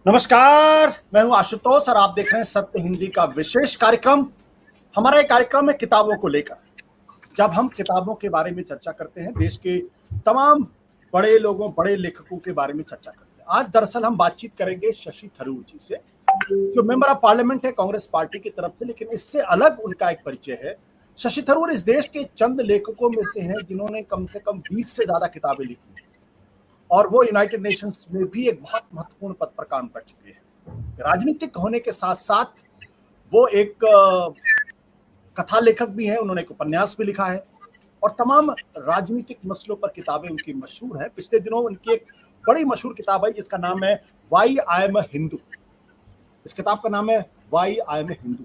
नमस्कार, मैं हूं आशुतोष और आप देख रहे हैं सत्य हिंदी का विशेष कार्यक्रम। हमारा ये कार्यक्रम है किताबों को लेकर। जब हम किताबों के बारे में चर्चा करते हैं, देश के तमाम बड़े लोगों, बड़े लेखकों के बारे में चर्चा करते हैं। आज दरअसल हम बातचीत करेंगे शशि थरूर जी से, जो मेंबर ऑफ पार्लियामेंट है कांग्रेस पार्टी की तरफ से, लेकिन इससे अलग उनका एक परिचय है। शशि थरूर इस देश के चंद लेखकों में से हैं जिन्होंने कम से कम 20 से ज्यादा किताबें लिखी हैं और वो यूनाइटेड नेशंस में भी एक बहुत महत्वपूर्ण पद पर काम कर चुके हैं। राजनीतिक होने के साथ साथ वो एक कथा लेखक भी हैं, उन्होंने एक उपन्यास भी लिखा है और तमाम राजनीतिक मसलों पर किताबें उनकी मशहूर हैं। पिछले दिनों उनकी एक बड़ी मशहूर किताब आई जिसका नाम है why I am a Hindu. इस किताब का नाम है why I am a Hindu,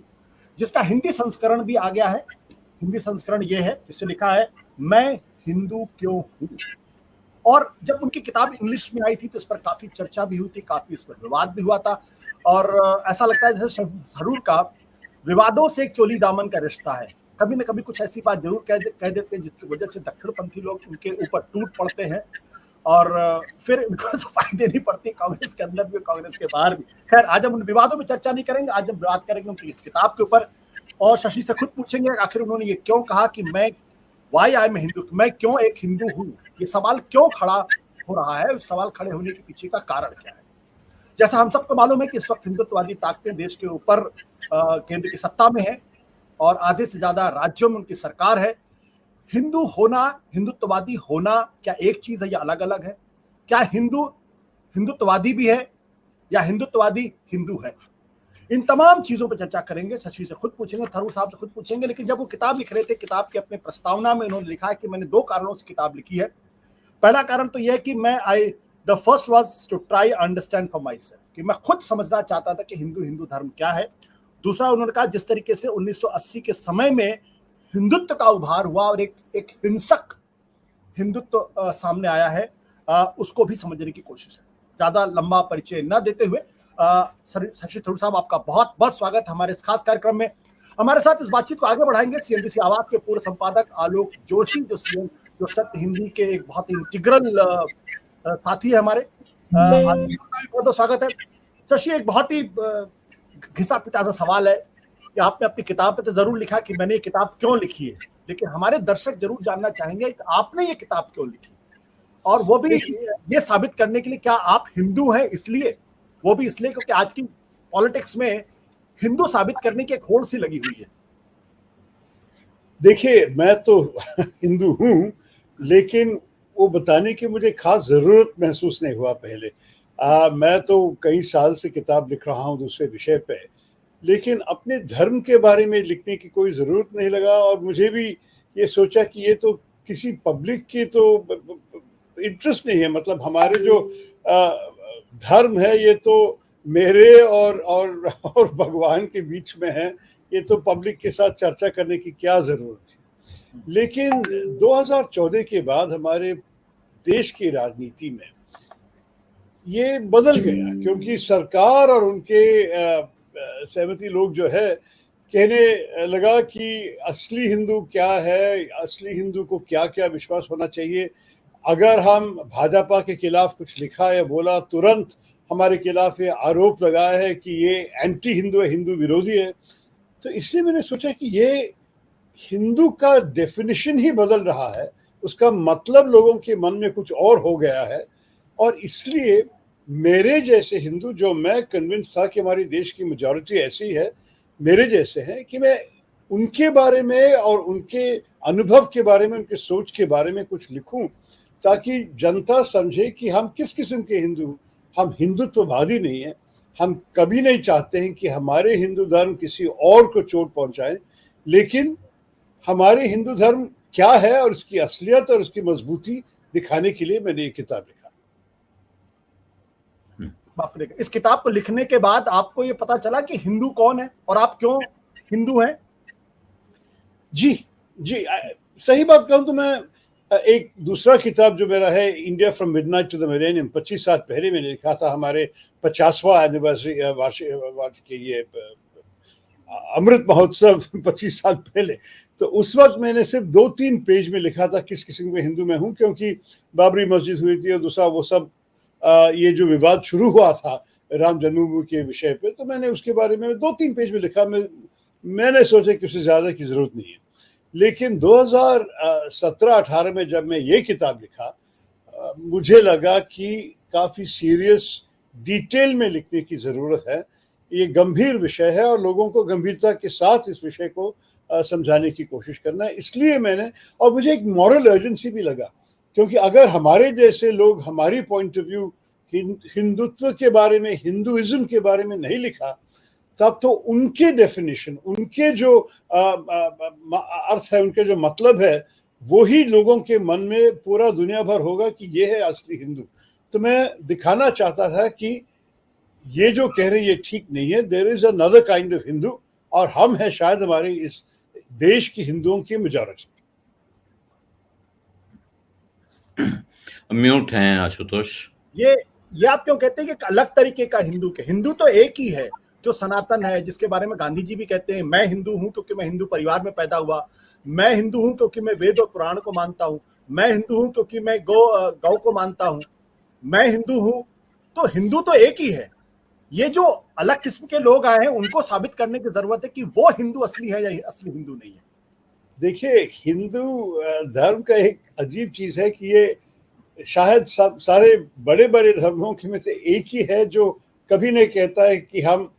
जिसका हिंदी संस्करण भी आ गया है। हिंदी संस्करण ये है, जिससे लिखा है मैं हिंदू क्यों हूं। और जब उनकी किताब इंग्लिश में आई थी तो इस पर काफी चर्चा भी हुई थी, काफी इस पर विवाद भी हुआ था और ऐसा लगता है जैसे थरूर का विवादों से एक चोली दामन का रिश्ता है। कभी न कभी कुछ ऐसी बात जरूर कह देते हैं जिसकी वजह से दक्षिणपंथी लोग उनके ऊपर टूट पड़ते हैं और फिर इनको सफाई देनी पड़ती है, कांग्रेस के अंदर भी, कांग्रेस के बाहर भी। खैर, आज हम उन विवादों में चर्चा नहीं करेंगे, आज हम बात करेंगे उनकी इस किताब के ऊपर और शशि से खुद पूछेंगे आखिर उन्होंने ये क्यों कहा कि मैं वाई आई एम हिंदू, मैं क्यों एक हिंदू हूं। ये सवाल क्यों खड़ा हो रहा है, सवाल खड़े होने के पीछे का कारण क्या है। जैसा हम सबको मालूम है कि इस वक्त हिंदुत्ववादी ताकतें देश के ऊपर केंद्र की सत्ता में है और आधे से ज्यादा राज्यों में उनकी सरकार है। हिंदू होना, हिंदुत्ववादी होना क्या एक चीज है या अलग अलग है? क्या हिंदू हिंदुत्ववादी भी है या हिंदुत्ववादी हिंदू है? इन तमाम चीजों पर चर्चा करेंगे। शशि से खुद पूछेंगे, थरूर साहब से खुद पूछेंगे। लेकिन जब वो किताब लिख रहे थे, किताब के अपने प्रस्तावना में उन्होंने लिखा है कि मैंने दो कारणों से किताब लिखी है। पहला कारण तो यह है कि the first was to try understand for myself, कि मैं खुद समझना चाहता था कि हिंदू धर्म क्या है। दूसरा, उन्होंने कहा जिस तरीके से 1980 के समय में हिंदुत्व का उभार हुआ और एक हिंसक हिंदुत्व सामने आया है, उसको भी समझने की कोशिश है। ज्यादा लंबा परिचय न देते हुए शशि थरूर साहब, आपका बहुत बहुत स्वागत हमारे इस खास कार्यक्रम में। हमारे साथ इस बातचीत को आगे बढ़ाएंगे CNBC आवाज के पूर्व संपादक आलोक जोशी, जो सत्य हिंदी के एक बहुत ही इंटीग्रल साथी है हमारे। बहुत स्वागत है शशि। एक बहुत ही घिसा पिटा सा सवाल है कि आपने अपनी किताब पे तो जरूर लिखा कि मैंने ये किताब क्यों लिखी है, लेकिन हमारे दर्शक जरूर जानना चाहेंगे कि आपने ये किताब क्यों लिखी, और वो भी ये साबित करने के लिए क्या आप हिंदू हैं इसलिए, वो भी इसलिए क्योंकि आज की पॉलिटिक्स में हिंदू साबित करने की एक होड़ सी लगी हुई है। देखिए, मैं तो हिंदू हूं, लेकिन वो बताने की मुझे खास जरूरत महसूस नहीं हुआ पहले। मैं तो कई साल से किताब लिख रहा हूं दूसरे विषय पे, लेकिन अपने धर्म के बारे में लिखने की कोई जरूरत नहीं लगा। और मुझे भी ये सोचा कि ये तो किसी पब्लिक की तो इंटरेस्ट नहीं है। मतलब हमारे जो धर्म है ये तो मेरे और भगवान के बीच में है, ये तो पब्लिक के साथ चर्चा करने की क्या जरूरत है। लेकिन 2014 के बाद हमारे देश की राजनीति में ये बदल गया, क्योंकि सरकार और उनके सहमति लोग जो है कहने लगा कि असली हिंदू क्या है, असली हिंदू को क्या क्या विश्वास होना चाहिए। अगर हम भाजपा के खिलाफ कुछ लिखा या बोला, तुरंत हमारे खिलाफ ये आरोप लगाया है कि ये एंटी हिंदू है, हिंदू विरोधी है। तो इसलिए मैंने सोचा कि ये हिंदू का डेफिनेशन ही बदल रहा है, उसका मतलब लोगों के मन में कुछ और हो गया है। और इसलिए मेरे जैसे हिंदू, जो मैं कन्विंस था कि हमारी देश की मेजॉरिटी ऐसी है, मेरे जैसे हैं, कि मैं उनके बारे में और उनके अनुभव के बारे में, उनके सोच के बारे में कुछ लिखूं, ताकि जनता समझे कि हम किस किस्म के हिंदू। हम हिंदुत्ववादी नहीं हैं, हम कभी नहीं चाहते हैं कि हमारे हिंदू धर्म किसी और को चोट पहुंचाए, लेकिन हमारे हिंदू धर्म क्या है और उसकी असलियत और उसकी मजबूती दिखाने के लिए मैंने ये किताब लिखा। इस किताब को लिखने के बाद आपको ये पता चला कि हिंदू कौन है और आप क्यों हिंदू हैं? जी, सही बात कहूं तो मैं एक दूसरा किताब जो मेरा है, India from midnight to the millennium, 25 साल पहले मैंने लिखा था, हमारे 50वां एनिवर्सरी वार्षिक ये अमृत महोत्सव 25 साल पहले। तो उस वक्त मैंने सिर्फ 2-3 पेज में लिखा था किस किस्म के हिंदू में हूं, क्योंकि बाबरी मस्जिद हुई थी और दूसरा वो सब ये जो विवाद शुरू हुआ था राम जन्मभूमि के विषय पे, तो मैंने उसके बारे में 2-3 पेज में लिखा। मैंने सोचा कि उससे ज़्यादा की ज़रूरत नहीं है। लेकिन 2017-18 में जब मैं ये किताब लिखा, मुझे लगा कि काफ़ी सीरियस डिटेल में लिखने की ज़रूरत है। ये गंभीर विषय है और लोगों को गंभीरता के साथ इस विषय को समझाने की कोशिश करना है। इसलिए मैंने, और मुझे एक मॉरल अर्जेंसी भी लगा, क्योंकि अगर हमारे जैसे लोग हमारी पॉइंट ऑफ व्यू हिंदुत्व के बारे में, हिंदुइज्म के बारे में नहीं लिखा, तब तो उनके डेफिनेशन, उनके जो अर्थ है, उनके जो मतलब है, वो ही लोगों के मन में पूरा दुनिया भर होगा कि ये है असली हिंदू। तो मैं दिखाना चाहता था कि ये जो कह रहे हैं ये ठीक नहीं है, there is another kind of Hindu, और हम हैं शायद हमारे इस देश की हिंदुओं की मेजॉरिटी। म्यूट हैं आशुतोष। ये आप क्यों कहते हैं कि एक अलग तरीके का हिंदू तो एक ही है जो सनातन है, जिसके बारे में गांधी जी भी कहते हैं, मैं हिंदू हूं क्योंकि मैं हिंदू परिवार में पैदा हुआ, मैं हिंदू हूं क्योंकि मैं वेद और पुराण को मानता हूं, मैं हिंदू हूं क्योंकि मैं गौ को मानता हूं, मैं हिंदू हूं। तो हिंदू तो एक ही है। ये जो अलग किस्म के लोग आए हैं उनको साबित करने की जरूरत है कि वो हिंदू असली है या असली हिंदू नहीं है। देखिए, हिंदू धर्म का एक अजीब चीज है कि ये शायद सब सारे बड़े बड़े धर्मों के में से एक ही है जो कभी नहीं कहता है कि हम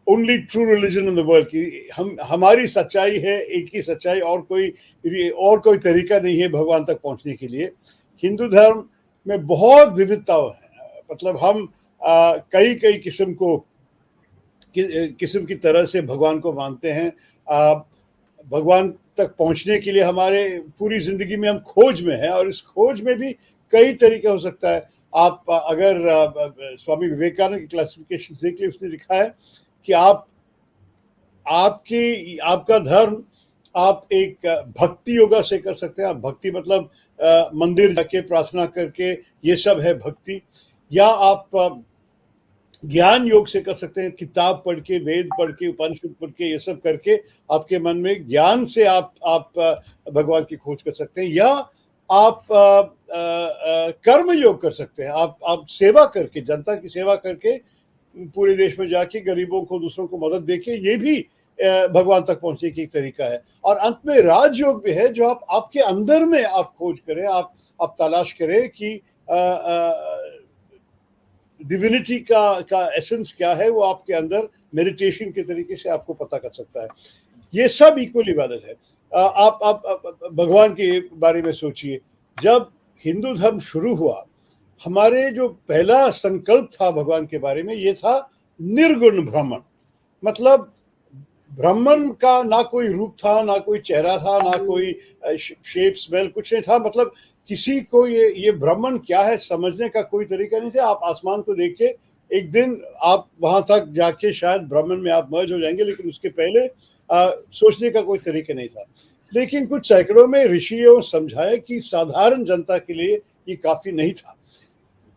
only true religion in the world, की हमारी सच्चाई है एक ही सच्चाई, और कोई तरीका नहीं है भगवान तक पहुंचने के लिए। हिंदू धर्म में बहुत विविधताएं हैं। मतलब हम कई किस्म की तरह से भगवान को मानते हैं। भगवान तक पहुंचने के लिए हमारे पूरी जिंदगी में हम खोज में हैं, और इस खोज में भी कई तरीके हो सकता है। आप अगर स्वामी विवेकानंद की क्लासिफिकेशन देख लिए, उसने लिखा है कि आपका धर्म आप एक भक्ति योगा से कर सकते हैं। आप भक्ति मतलब मंदिर जाके प्रार्थना करके, ये सब है भक्ति। या आप ज्ञान योग से कर सकते हैं, किताब पढ़ के, वेद पढ़ के, उपनिषद पढ़ के, ये सब करके आपके मन में ज्ञान से आप भगवान की खोज कर सकते हैं। या आप कर्म योग कर सकते हैं। आप सेवा करके, जनता की सेवा करके, पूरे देश में जाके गरीबों को, दूसरों को मदद देके, ये भी भगवान तक पहुंचने की एक तरीका है। और अंत में राजयोग भी है, जो आपके अंदर में आप खोज करें, आप तलाश करें कि डिविनिटी का एसेंस क्या है, वो आपके अंदर मेडिटेशन के तरीके से आपको पता कर सकता है। ये सब इक्वली वैलिड है। आप भगवान के बारे में सोचिए। जब हिंदू धर्म शुरू हुआ, हमारे जो पहला संकल्प था भगवान के बारे में, ये था निर्गुण ब्राह्मण। मतलब ब्राह्मण का ना कोई रूप था, ना कोई चेहरा था, ना कोई शेप, स्मेल, कुछ नहीं था। मतलब किसी को ये ब्राह्मण क्या है समझने का कोई तरीका नहीं था। आप आसमान को देख के एक दिन आप वहां तक जाके शायद ब्राह्मण में आप मर्ज हो जाएंगे, लेकिन उसके पहले सोचने का कोई तरीका नहीं था। लेकिन कुछ सैकड़ों में ऋषियों समझाया कि साधारण जनता के लिए ये काफी नहीं था,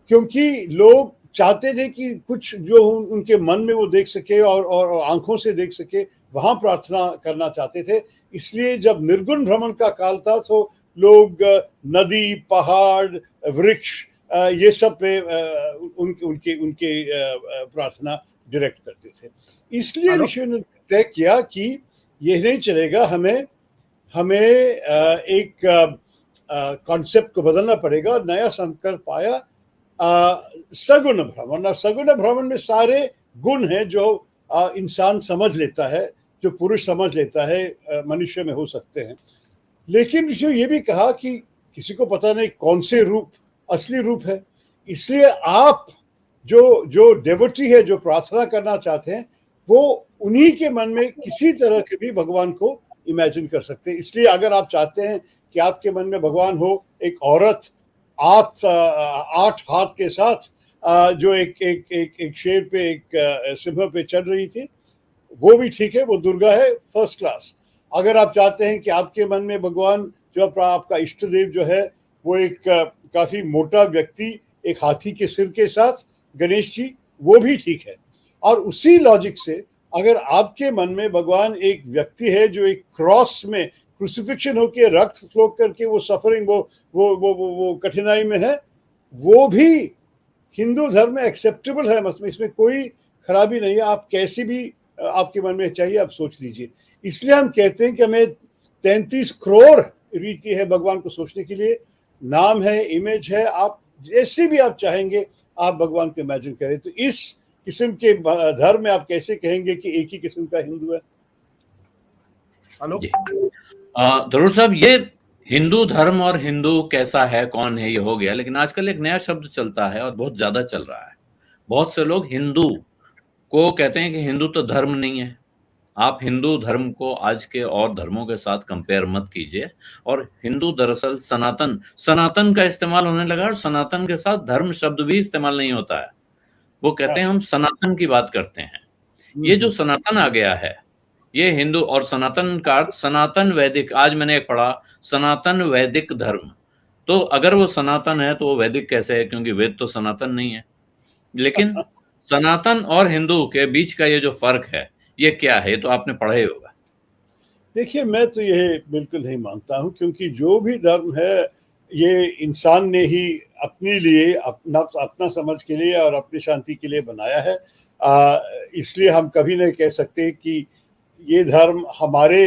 क्योंकि लोग चाहते थे कि कुछ जो उनके मन में वो देख सके और आंखों से देख सके, वहां प्रार्थना करना चाहते थे। इसलिए जब निर्गुण भ्रमण का काल था, तो लोग नदी, पहाड़, वृक्ष, ये सब पे उनके प्रार्थना डायरेक्ट करते थे। इसलिए ऋषियों ने तय किया कि ये नहीं चलेगा, हमें एक कॉन्सेप्ट को बदलना पड़ेगा। नया संकल्प आया सगुण भ्रमण। और सगुण भ्रमण में सारे गुण हैं जो इंसान समझ लेता है, जो पुरुष समझ लेता है, मनुष्य में हो सकते हैं। लेकिन ऋषियों ये भी कहा कि किसी को पता नहीं कौन से रूप असली रूप है, इसलिए आप जो डेवोटी है, जो प्रार्थना करना चाहते हैं, वो उन्हीं के मन में किसी तरह के भी भगवान को इमेजिन कर सकते हैं। इसलिए अगर आप चाहते हैं कि आपके मन में भगवान हो, एक औरत 8 हाथ के साथ जो एक शेर पे, एक सिंह पे चढ़ रही थी, वो भी ठीक है, वो दुर्गा है, फर्स्ट क्लास। अगर आप चाहते हैं कि आपके मन में भगवान, जो आपका इष्ट देव जो है, वो एक काफी मोटा व्यक्ति, एक हाथी के सिर के साथ, गणेश जी, वो भी ठीक है। और उसी लॉजिक से अगर आपके मन में भगवान एक व्यक्ति है जो एक क्रॉस में क्रूसिफिक्शन होके, रक्त फ्लो करके, वो सफरिंग, वो कठिनाई में है, वो भी हिंदू धर्म में एक्सेप्टेबल है, मतलब इसमें कोई खराबी नहीं है। आप कैसी भी आपके मन में चाहिए आप सोच लीजिए। इसलिए हम कहते हैं कि हमें 33 करोड़ रीति है भगवान को सोचने के लिए, नाम है, इमेज है, आप जैसे भी आप चाहेंगे आप भगवान को इमेजिन करें। तो इस किस्म के धर्म में आप कैसे कहेंगे कि एक ही किस्म का हिंदू है? हेलो जरूर साहब, ये हिंदू धर्म और हिंदू कैसा है, कौन है, ये हो गया, लेकिन आजकल एक नया शब्द चलता है और बहुत ज्यादा चल रहा है। बहुत से लोग हिंदू को कहते हैं कि हिंदू तो धर्म नहीं है। आप हिंदू धर्म को आज के और धर्मों के साथ कंपेयर मत कीजिए। और हिंदू दरअसल सनातन सनातन का इस्तेमाल होने लगा, और सनातन के साथ धर्म शब्द भी इस्तेमाल नहीं होता है। वो कहते हैं हम सनातन की बात करते हैं। ये जो सनातन आ गया है, ये हिंदू और सनातन का अर्थ सनातन वैदिक। आज मैंने एक पढ़ा सनातन वैदिक धर्म, तो अगर वो सनातन है तो वो वैदिक कैसे है, क्योंकि वेद तो सनातन नहीं है। लेकिन सनातन और हिंदू के बीच का ये जो फर्क है ये क्या है, तो आपने पढ़ा ही होगा। देखिए, मैं तो ये बिल्कुल नहीं मानता हूँ, क्योंकि जो भी धर्म है ये इंसान ने ही अपने लिए, अपना समझ के लिए और अपनी शांति के लिए बनाया है। इसलिए हम कभी नहीं कह सकते कि ये धर्म हमारे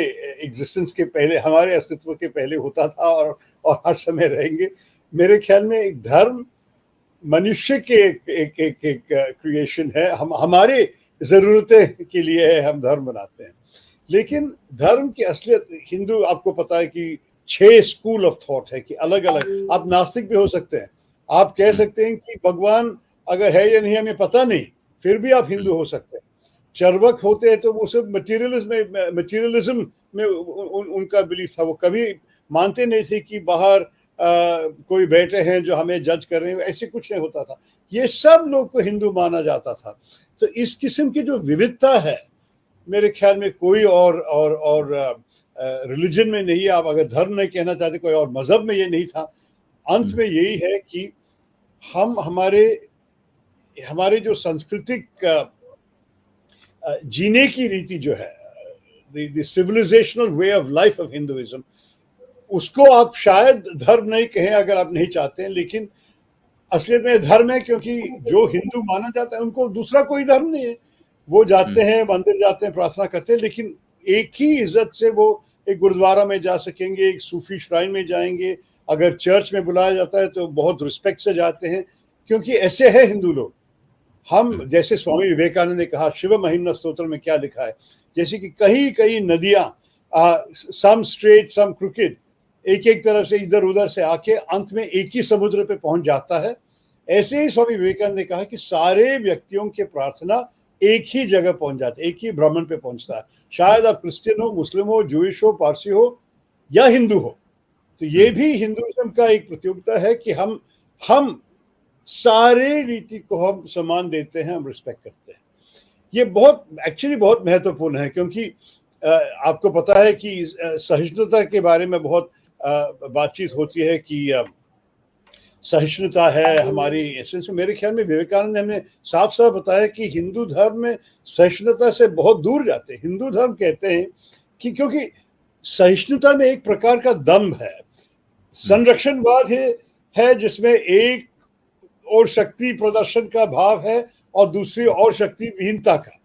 एग्जिस्टेंस के पहले, हमारे अस्तित्व के पहले होता था और हर समय रहेंगे। मेरे ख्याल में एक धर्म मनुष्य के एक क्रिएशन है, हम हमारे ज़रूरतें के लिए है, हम धर्म बनाते हैं। लेकिन धर्म की असलियत, हिंदू, आपको पता है कि 6 स्कूल ऑफ थॉट है कि अलग अलग, आप नास्तिक भी हो सकते हैं, आप कह सकते हैं कि भगवान अगर है या नहीं हमें पता नहीं, फिर भी आप हिंदू हो सकते हैं। चर्वक होते हैं तो वो सब मटीरियलिज्म में उनका बिलीफ था। वो कभी मानते नहीं थे कि बाहर कोई बैठे हैं जो हमें जज कर रहे हैं, ऐसे कुछ नहीं होता था। ये सब लोग को हिंदू माना जाता था। तो इस किस्म की जो विविधता है, मेरे ख्याल में कोई और रिलीजन में नहीं है। आप अगर धर्म नहीं कहना चाहते, कोई और मजहब में ये नहीं था। अंत में यही है कि हम हमारे जो सांस्कृतिक जीने की रीति जो है, the civilisational way of life of Hinduism, उसको आप शायद धर्म नहीं कहें अगर आप नहीं चाहते हैं, लेकिन असलियत में धर्म है, क्योंकि जो हिंदू माना जाता है उनको दूसरा कोई धर्म नहीं है। वो जाते हैं, मंदिर जाते हैं, प्रार्थना करते हैं, लेकिन एक ही इज्जत से वो एक गुरुद्वारा में जा सकेंगे, एक सूफी श्राइन में जाएंगे, अगर चर्च में बुलाया जाता है तो बहुत रिस्पेक्ट से जाते हैं, क्योंकि ऐसे है हिंदू लोग। हम, जैसे स्वामी विवेकानंद ने कहा शिव महिम्न स्तोत्र में क्या लिखा है, जैसे कि कई कई नदियां, सम स्ट्रेट सम क्रिकेट, एक एक तरफ से इधर उधर से आके अंत में एक ही समुद्र पे पहुंच जाता है। ऐसे ही स्वामी विवेकानंद ने कहा कि सारे व्यक्तियों के प्रार्थना एक ही जगह पहुंच जाते, एक ही ब्राह्मण पे पहुंचता है। शायद आप क्रिश्चियन हो, मुस्लिम हो, जूइश हो, पारसी हो या हिंदू हो। तो ये भी हिंदुइज्म का एक प्रतियोगिता है कि हम सारे रीति को हम सम्मान देते हैं, हम रिस्पेक्ट करते हैं। ये एक्चुअली बहुत महत्वपूर्ण है, क्योंकि आपको पता है कि सहिष्णुता के बारे में बहुत बातचीत होती है कि सहिष्णुता है हमारी एसेंस में। मेरे ख्याल में विवेकानंद ने हमें साफ साफ बताया कि हिंदू धर्म में सहिष्णुता से बहुत दूर जाते हैं। हिंदू धर्म कहते हैं कि क्योंकि सहिष्णुता में एक प्रकार का दम्भ है, संरक्षणवाद है जिसमें एक और शक्ति प्रदर्शन का भाव है और दूसरी और शक्ति विहीनता का।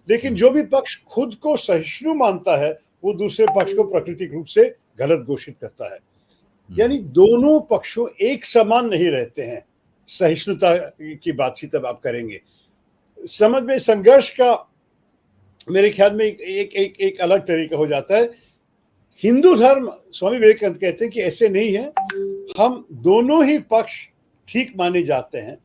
लेकिन जो भी पक्ष खुद को सहिष्णु मानता है वो दूसरे पक्ष को प्राकृतिक रूप से गलत घोषित करता है। यानी दोनों पक्षों एक समान नहीं रहते हैं। सहिष्णुता की बातचीत अब आप करेंगे, समझ में संघर्ष का मेरे ख्याल में एक अलग तरीका हो जाता है। हिंदू धर्म, स्वामी विवेकानंद कहते हैं कि ऐसे नहीं है, हम दोनों ही पक्ष ठीक माने जाते हैं।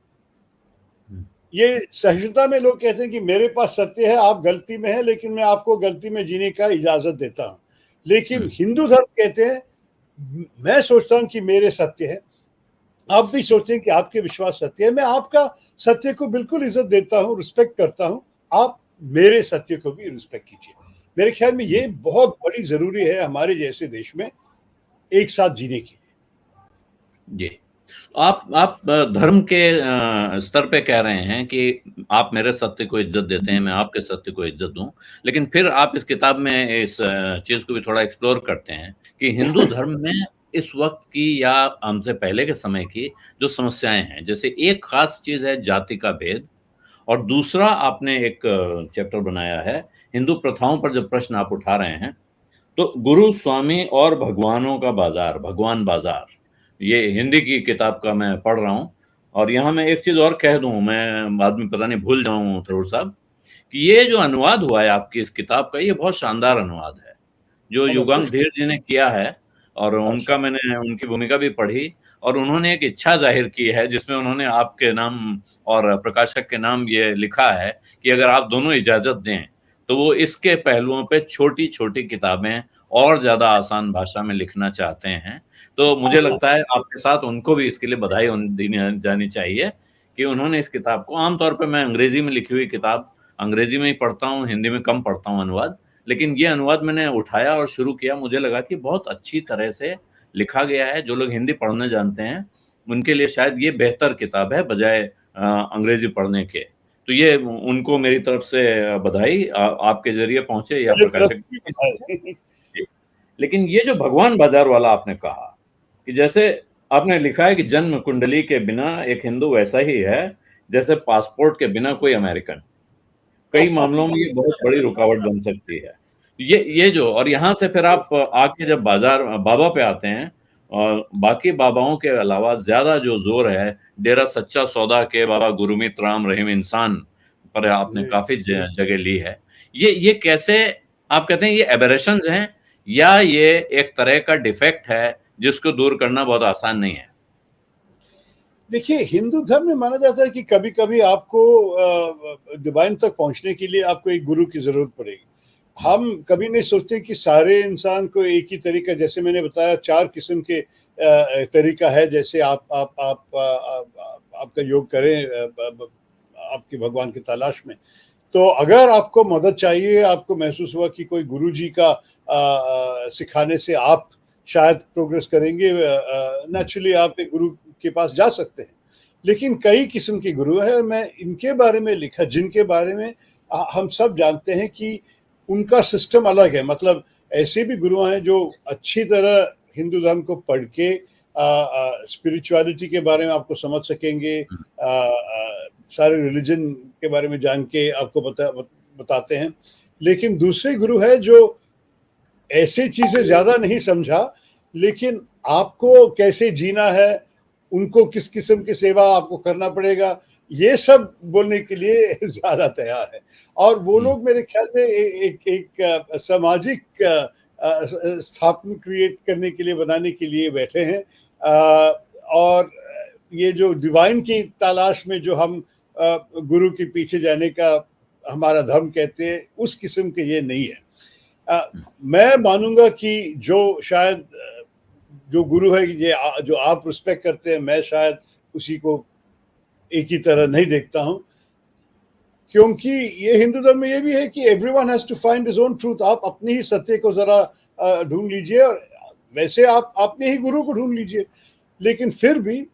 ये सहिष्णुता में लोग कहते हैं कि मेरे पास सत्य है, आप गलती में हैं, लेकिन मैं आपको गलती में जीने का इजाजत देता हूं। लेकिन हिंदू धर्म कहते हैं मैं सोचता हूं कि मेरे सत्य है, आप भी सोचते हैं कि आपके विश्वास सत्य है, मैं आपका सत्य को बिल्कुल इज्जत देता हूं, रिस्पेक्ट करता हूं, आप मेरे सत्य को भी रिस्पेक्ट कीजिए। मेरे ख्याल में ये बहुत बड़ी जरूरी है हमारे जैसे देश में एक साथ जीने के लिए। जी, आप धर्म के स्तर पे कह रहे हैं कि आप मेरे सत्य को इज्जत देते हैं, मैं आपके सत्य को इज्जत दूं, लेकिन फिर आप इस किताब में इस चीज को भी थोड़ा एक्सप्लोर करते हैं कि हिंदू धर्म में इस वक्त की या हमसे पहले के समय की जो समस्याएं हैं, जैसे एक खास चीज है जाति का भेद, और दूसरा आपने एक चैप्टर बनाया है हिंदू प्रथाओं पर जब प्रश्न आप उठा रहे हैं, तो गुरु स्वामी और भगवानों का बाजार, भगवान बाजार, ये हिंदी की किताब का मैं पढ़ रहा हूँ। और यहाँ मैं एक चीज और कह दूं, मैं बाद में पता नहीं भूल जाऊं थरूर साहब, कि ये जो अनुवाद हुआ है आपकी इस किताब का, ये बहुत शानदार अनुवाद है जो युगांक धीर जी ने किया है। और अच्छा, उनका मैंने उनकी भूमिका भी पढ़ी, और उन्होंने एक इच्छा जाहिर की है जिसमें उन्होंने आपके नाम और प्रकाशक के नाम ये लिखा है कि अगर आप दोनों इजाजत दें तो वो इसके पहलुओं पे छोटी छोटी किताबें और ज्यादा आसान भाषा में लिखना चाहते हैं। तो मुझे लगता है आपके साथ उनको भी इसके लिए बधाई देनी जानी चाहिए कि उन्होंने इस किताब को, आमतौर पे मैं अंग्रेजी में लिखी हुई किताब अंग्रेजी में ही पढ़ता हूँ, हिंदी में कम पढ़ता हूँ अनुवाद, लेकिन ये अनुवाद मैंने उठाया और शुरू किया, मुझे लगा कि बहुत अच्छी तरह से लिखा गया है। जो लोग हिंदी पढ़ने जानते हैं उनके लिए शायद ये बेहतर किताब है बजाय अंग्रेजी पढ़ने के। तो ये उनको मेरी तरफ से बधाई आपके जरिए पहुंचे या मेरी तरफ प्रकाशक। से भी बधाई। लेकिन ये जो भगवान बाजार वाला आपने कहा, कि जैसे आपने लिखा है कि जन्म कुंडली के बिना एक हिंदू वैसा ही है जैसे पासपोर्ट के बिना कोई अमेरिकन। कई मामलों में ये बहुत बड़ी रुकावट बन सकती है। ये जो, और यहाँ से फिर आप आके जब बाजार बाबा पे आते हैं, और बाकी बाबाओं के अलावा ज्यादा जो जोर है डेरा सच्चा सौदा के बाबा गुरुमीत राम रहीम इंसान पर आपने काफी जगह ली है। ये कैसे आप कहते हैं ये एबरेशंस हैं या ये एक तरह का डिफेक्ट है जिसको दूर करना बहुत आसान नहीं है? देखिए, हिंदू धर्म में माना जाता है कि कभी कभी आपको डिवाइन तक पहुंचने के लिए आपको एक गुरु की जरूरत पड़ेगी। हम कभी नहीं सोचते कि सारे इंसान को एक ही तरीका, जैसे मैंने बताया 4 किस्म के तरीका है, जैसे आपका योग करें आपके भगवान की तलाश में। तो अगर आपको मदद चाहिए, आपको महसूस हुआ कि कोई गुरुजी का सिखाने से आप शायद प्रोग्रेस करेंगे, नेचुरली आप एक गुरु के पास जा सकते हैं। लेकिन कई किस्म के गुरु हैं, मैं इनके बारे में लिखा जिनके बारे में हम सब जानते हैं कि उनका सिस्टम अलग है। मतलब ऐसे भी गुरु हैं जो अच्छी तरह हिंदू धर्म को पढ़ के स्पिरिचुअलिटी के बारे में आपको समझ सकेंगे, सारे रिलीजन के बारे में जान के आपको बताते हैं। लेकिन दूसरे गुरु है जो ऐसी चीजें ज्यादा नहीं समझा, लेकिन आपको कैसे जीना है, उनको किस किस्म की सेवा आपको करना पड़ेगा, ये सब बोलने के लिए ज्यादा तैयार है। और वो लोग मेरे ख्याल में एक सामाजिक स्थापना क्रिएट करने के लिए, बनाने के लिए बैठे हैं। और ये जो डिवाइन की तलाश में जो हम गुरु के पीछे जाने का हमारा धर्म कहते हैं, उस किस्म के ये नहीं है। मैं मानूंगा कि जो शायद जो गुरु है ये जो आप रिस्पेक्ट करते हैं, मैं शायद उसी को एक ही तरह नहीं देखता हूं, क्योंकि ये हिंदू धर्म में ये भी है कि everyone has to find his own truth. आप अपनी ही सत्य को जरा ढूंढ लीजिए, और वैसे आप अपने ही गुरु को ढूंढ लीजिए। लेकिन फिर भी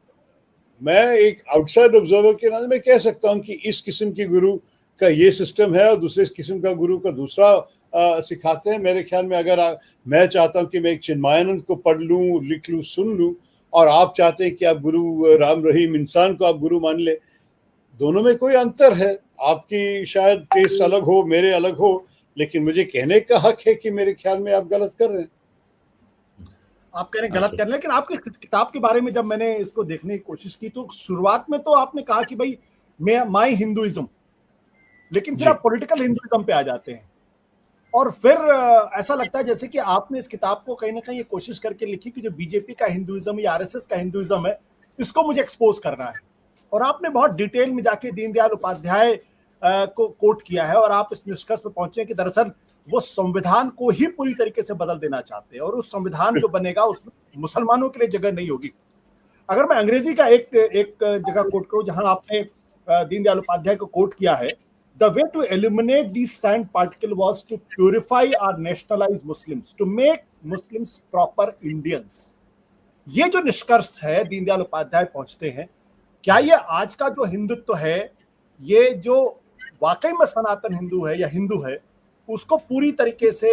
मैं एक आउटसाइड ऑब्जर्वर के नाते में कह सकता हूं कि इस किस्म के गुरु का ये सिस्टम है और दूसरे किस्म का गुरु का दूसरा सिखाते हैं। मेरे ख्याल में अगर मैं चाहता हूं कि मैं एक चिन्मयानंद को पढ़ लूं, लिख लूं, सुन लूं, और आप चाहते हैं कि आप गुरु राम रहीम इंसान को आप गुरु मान ले, दोनों में कोई अंतर है। आपकी शायद टेस्ट अलग हो, मेरे अलग हो, लेकिन मुझे कहने का हक है कि मेरे ख्याल में आप गलत कर रहे हैं। आप कह रहे हैं गलत कर रहे हैं, लेकिन आपकी किताब के बारे में जब मैंने इसको देखने की कोशिश की तो शुरुआत में तो आपने कहा कि भाई माई हिंदुइज्म, लेकिन फिर आप पॉलिटिकल हिंदुइज्म पे आ जाते हैं, और फिर ऐसा लगता है जैसे कि आपने इस किताब को कहीं ना कहीं ये कोशिश करके लिखी कि जो बीजेपी का हिंदुइज्म या आरएसएस का हिंदुइज्म है, इसको मुझे एक्सपोज करना है। और आपने बहुत डिटेल में जाके दीनदयाल उपाध्याय को कोट किया है, और आप इस निष्कर्ष पर पहुंचे हैं कि दरअसल वो संविधान को ही पूरी तरीके से बदल देना चाहते हैं, और उस संविधान जो बनेगा उसमें मुसलमानों के लिए जगह नहीं होगी। अगर मैं अंग्रेजी का एक जगह कोट करूं जहां आपने दीनदयाल उपाध्याय को कोट किया है, The way to eliminate these sand particles was to purify or nationalize Muslims, to make Muslims proper Indians. ये जो निष्कर्ष है दीनदयाल उपाध्याय पहुंचते हैं, क्या ये आज का जो हिंदुत्व है, ये जो वाकई में सनातन हिंदू है या हिंदू है, उसको पूरी तरीके से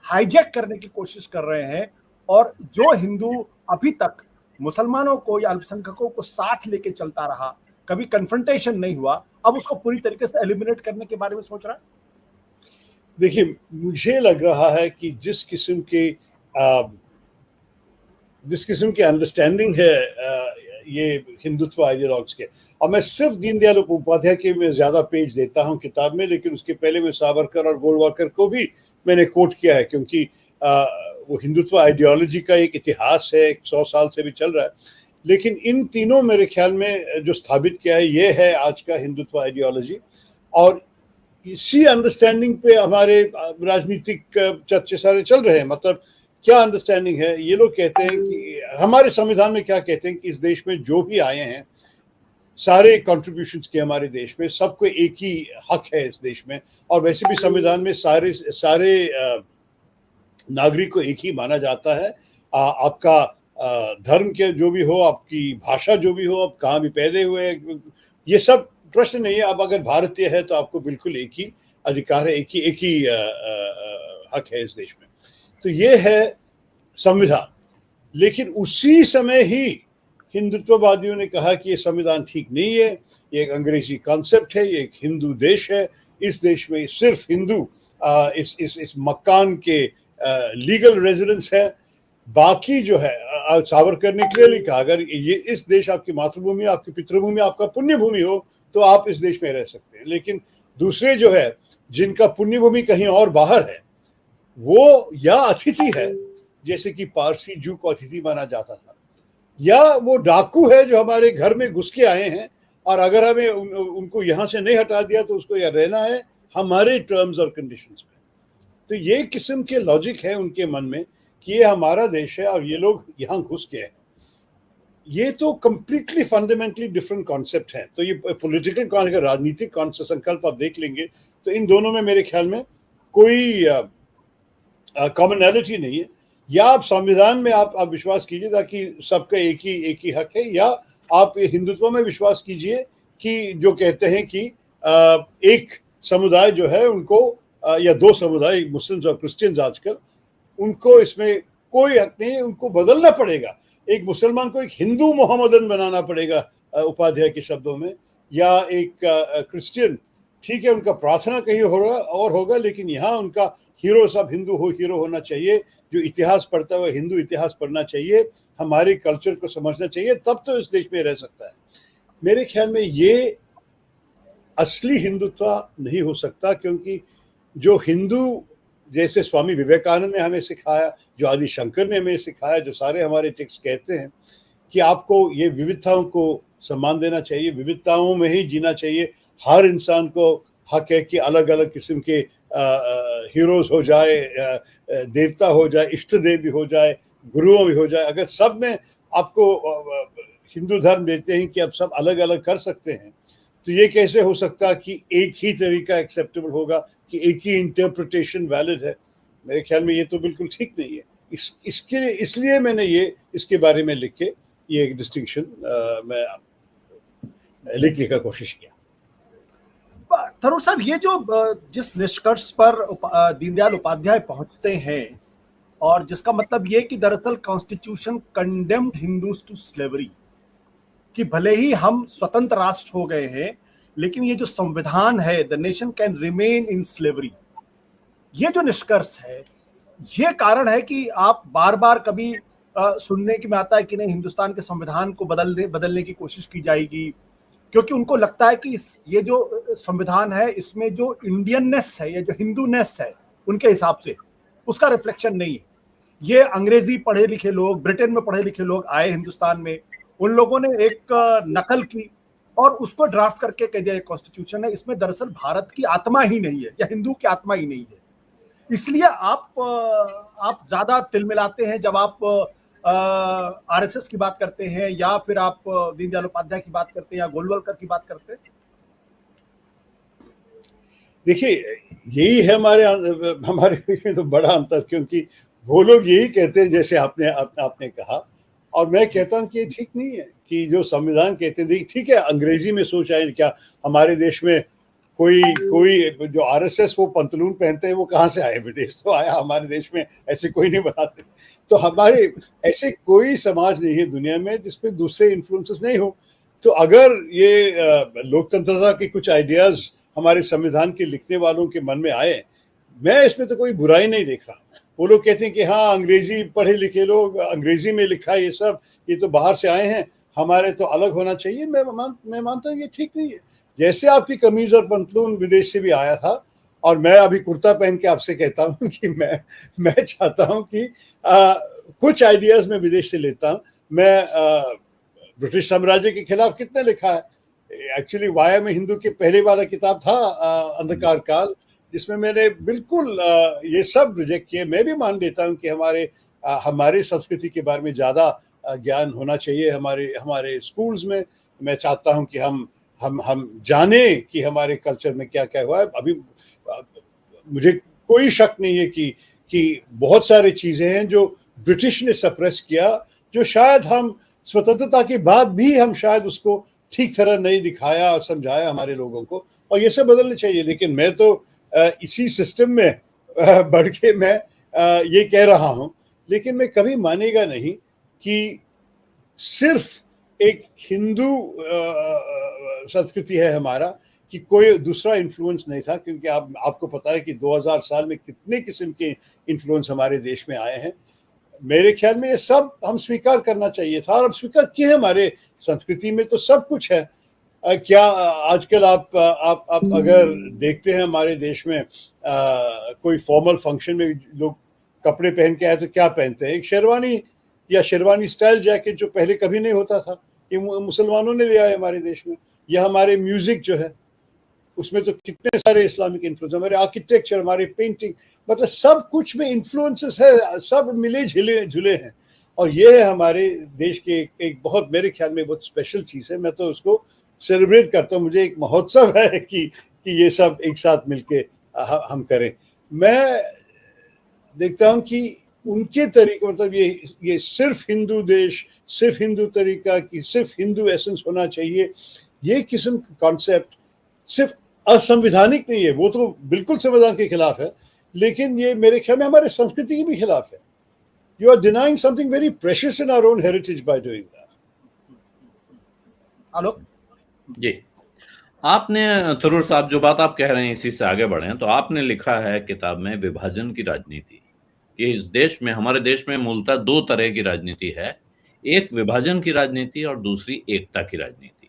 हाईजैक करने की कोशिश कर रहे हैं, और जो हिंदू अभी तक मुसलमानों को या अल्पसंख्यकों को साथ लेके चलता रहा, कभी कन्फ्रंटेशन नहीं हुआ, अब उसको पूरी तरीके से एलिमिनेट करने के बारे में सोच रहा है? देखिए, मुझे लग रहा है कि जिस किस्म की अंडरस्टैंडिंग है ये हिंदुत्व आइडियोलॉग्स के, और मैं सिर्फ दीनदयाल उपाध्याय के मैं ज़्यादा पेज देता हूँ किताब में, लेकिन उसके पहले मैं सावरकर और गोलवालकर को भी मैंने कोट किया है, क्योंकि वो हिंदुत्व आइडियोलॉजी का एक इतिहास है, 100 साल से भी चल रहा है। लेकिन इन तीनों मेरे ख्याल में जो स्थापित किया है ये है आज का हिंदुत्व आइडियोलॉजी, और इसी अंडरस्टैंडिंग पे हमारे राजनीतिक चर्चे सारे चल रहे हैं। मतलब क्या अंडरस्टैंडिंग है? ये लोग कहते हैं कि हमारे संविधान में क्या कहते हैं कि इस देश में जो भी आए हैं, सारे कॉन्ट्रीब्यूशंस के हमारे देश में, सबको एक ही हक है इस देश में, और वैसे भी संविधान में सारे नागरिक को एक ही माना जाता है। आपका धर्म के जो भी हो, आपकी भाषा जो भी हो, आप कहाँ भी पैदा हुए, ये सब प्रश्न नहीं है। अब अगर भारतीय है तो आपको बिल्कुल एक ही अधिकार है, एक ही हक है इस देश में। तो ये है संविधान। लेकिन उसी समय ही हिंदुत्ववादियों ने कहा कि ये संविधान ठीक नहीं है, ये एक अंग्रेजी कॉन्सेप्ट है, ये एक हिंदू देश है, इस देश में सिर्फ हिंदू इस मकान के लीगल रेजिडेंस है, बाकी जो है सावरकर ने क्लियरली कहा अगर ये इस देश आपकी मातृभूमि, आपकी पितृभूमि, आपका पुण्य भूमि हो तो आप इस देश में रह सकते हैं। लेकिन दूसरे जो है जिनका पुण्य भूमि कहीं और बाहर है, वो या अतिथि है, जैसे कि पारसी जू को अतिथि माना जाता था, या वो डाकू है जो हमारे घर में घुस के आए हैं, और अगर हमें उनको यहाँ से नहीं हटा दिया तो उसको यहाँ रहना है हमारे टर्म्स और कंडीशंस में। तो ये किस्म के लॉजिक है उनके मन में कि ये हमारा देश है और ये लोग यहाँ घुस के हैं। ये तो कंप्लीटली फंडामेंटली डिफरेंट कॉन्सेप्ट है। तो ये पॉलिटिकल राजनीतिक संकल्प आप देख लेंगे तो इन दोनों में मेरे ख्याल में कोई कॉमनैलिटी नहीं है। या आप संविधान में आप विश्वास कीजिए ताकि सबका एक ही हक है, या आप हिंदुत्व में विश्वास कीजिए कि जो कहते हैं कि एक समुदाय जो है उनको या दो समुदाय, मुस्लिम्स और क्रिश्चियंस आजकल, उनको इसमें कोई हक नहीं है, उनको बदलना पड़ेगा। एक मुसलमान को एक हिंदू मोहम्मदन बनाना पड़ेगा उपाध्याय के शब्दों में, या एक क्रिश्चियन, ठीक है उनका प्रार्थना कहीं होगा, लेकिन यहाँ उनका हीरो सब हीरो होना चाहिए, जो इतिहास पढ़ता हुआ हिंदू इतिहास पढ़ना चाहिए, हमारे कल्चर को समझना चाहिए, तब तो इस देश में रह सकता है। मेरे ख्याल में ये असली हिंदुत्व नहीं हो सकता, क्योंकि जो हिंदू जैसे स्वामी विवेकानंद ने हमें सिखाया, जो आदि शंकर ने हमें सिखाया, जो सारे हमारे टेक्स्ट कहते हैं कि आपको ये विविधताओं को सम्मान देना चाहिए, विविधताओं में ही जीना चाहिए। हर इंसान को हक है कि अलग अलग किस्म के हीरोज हो जाए, देवता हो जाए, इष्ट देव भी हो जाए, गुरुओं भी हो जाए। अगर सब में आपको हिंदू धर्म देते हैं कि आप सब अलग अलग कर सकते हैं, तो ये कैसे हो सकता कि एक ही तरीका एक्सेप्टेबल होगा, कि एक ही इंटरप्रिटेशन वैलिड है? मेरे ख्याल में ये तो बिल्कुल ठीक नहीं है। इसलिए मैंने इसके बारे में लिख के ये एक डिस्टिंक्शन मैं लिखने का कोशिश किया। थरूर साहब, ये जो जिस निष्कर्ष पर दीनदयाल उपाध्याय पहुंचते हैं, और जिसका मतलब ये कि दरअसल constitution condemned Hindus to slavery, कि भले ही हम स्वतंत्र राष्ट्र हो गए हैं, लेकिन ये जो संविधान है, the nation can remain in slavery, ये जो निष्कर्ष है, ये कारण है कि आप बार बार कभी सुनने की में आता है कि नहीं, हिंदुस्तान के संविधान को बदलने की कोशिश की जाएगी, क्योंकि उनको लगता है कि ये जो संविधान है इसमें जो इंडियननेस है या जो हिंदूनेस है उनके हिसाब से उसका रिफ्लेक्शन नहीं है। ये अंग्रेजी पढ़े लिखे लोग, ब्रिटेन में पढ़े लिखे लोग आए हिंदुस्तान में, उन लोगों ने एक नकल की और उसको ड्राफ्ट करके कह दिया कॉन्स्टिट्यूशन है, इसमें दरअसल भारत की आत्मा ही नहीं है या हिंदू की आत्मा ही नहीं है। इसलिए आप ज्यादा तिलमिलाते हैं जब आप आरएसएस की बात करते हैं, या फिर आप दीनदयाल उपाध्याय की बात करते हैं, या गोलवलकर की बात करते हैं। देखिए, यही है हमारे बीच में तो बड़ा अंतर, क्योंकि वो लोग यही कहते हैं जैसे आपने कहा, और मैं कहता हूं कि ये ठीक नहीं है कि जो संविधान कहते हैं। ठीक है, अंग्रेजी में सोच आए, क्या हमारे देश में कोई कोई जो आरएसएस वो पंतलून पहनते हैं वो कहाँ से आए, विदेश तो आया, हमारे देश में ऐसे कोई नहीं बनाते। तो हमारे ऐसे कोई समाज नहीं है दुनिया में जिसपे दूसरे इन्फ्लुएंसेस नहीं हो। तो अगर ये लोकतंत्रता के कुछ आइडियाज हमारे संविधान के लिखने वालों के मन में आए, मैं इसमें तो कोई बुराई नहीं देख रहा। वो लोग कहते हैं कि हाँ अंग्रेजी पढ़े लिखे लोग, अंग्रेजी में लिखा है ये तो बाहर से आए हैं, हमारे तो अलग होना चाहिए। मैं मानता हूँ ये ठीक नहीं है। जैसे आपकी कमीज और पंतलून विदेश से भी आया था, और मैं अभी कुर्ता पहन के आपसे कहता हूँ कि मैं चाहता हूँ कि कुछ आइडियाज मैं विदेश से लेता हूँ। मैं ब्रिटिश साम्राज्य के खिलाफ कितने लिखा है। एक्चुअली वाया में हिंदू के पहले वाला किताब था अंधकार काल, जिसमें मैंने बिल्कुल ये सब रिजेक्ट किए। मैं भी मान लेता हूँ कि हमारे संस्कृति के बारे में ज़्यादा ज्ञान होना चाहिए हमारे स्कूल्स में। मैं चाहता हूँ कि हम जाने कि हमारे कल्चर में क्या क्या हुआ है। अभी मुझे कोई शक नहीं है कि बहुत सारी चीज़ें हैं जो ब्रिटिश ने सप्रेस किया, जो शायद हम स्वतंत्रता के बाद भी हम शायद उसको ठीक तरह नहीं दिखाया और समझाया हमारे लोगों को, और ये सब बदलने चाहिए। लेकिन मैं तो इसी सिस्टम में बढ़ के मैं ये कह रहा हूँ, लेकिन मैं कभी मानेगा नहीं कि सिर्फ एक हिंदू संस्कृति है हमारा, कि कोई दूसरा इन्फ्लुएंस नहीं था। क्योंकि आपको पता है कि 2000 साल में कितने किस्म के इन्फ्लुएंस हमारे देश में आए हैं। मेरे ख्याल में ये सब हम स्वीकार करना चाहिए था, और अब स्वीकार किए। हमारे संस्कृति में तो सब कुछ है। क्या आजकल आप अगर देखते हैं हमारे देश में कोई फॉर्मल फंक्शन में लोग कपड़े पहन के आए तो क्या पहनते हैं? एक शेरवानी या शेरवानी स्टाइल जैकेट, जो पहले कभी नहीं होता था। ये मुसलमानों ने लिया है हमारे देश में। या हमारे म्यूजिक जो है उसमें तो कितने सारे इस्लामिक इन्फ्लुएंस, हमारे आर्किटेक्चर, हमारे पेंटिंग, मतलब सब कुछ में इन्फ्लुएंसेस है, सब मिले झुले हैं। और ये है हमारे देश के एक बहुत, मेरे ख्याल में बहुत स्पेशल चीज़ है। मैं तो उसको सेलिब्रेट करता हूँ। मुझे एक महोत्सव है कि ये सब एक साथ मिलके हम करें। मैं देखता हूँ कि उनके तरीके, मतलब ये सिर्फ हिंदू देश, सिर्फ हिंदू तरीका, कि सिर्फ हिंदू एसेंस होना चाहिए, ये किस्म का कॉन्सेप्ट सिर्फ असंवैधानिक नहीं है, वो तो बिल्कुल संविधान के खिलाफ है, लेकिन ये मेरे ख्याल में हमारे संस्कृति के भी खिलाफ है। You are denying something very precious in our own heritage by doing that. Alok ji, आपने थरूर साहब जो बात आप कह रहे हैं इसी से आगे बढ़े। तो आपने लिखा है किताब में विभाजन की राजनीति। ये इस देश में, हमारे देश में मूलतः दो तरह की राजनीति है, एक विभाजन की राजनीति और दूसरी एकता की राजनीति।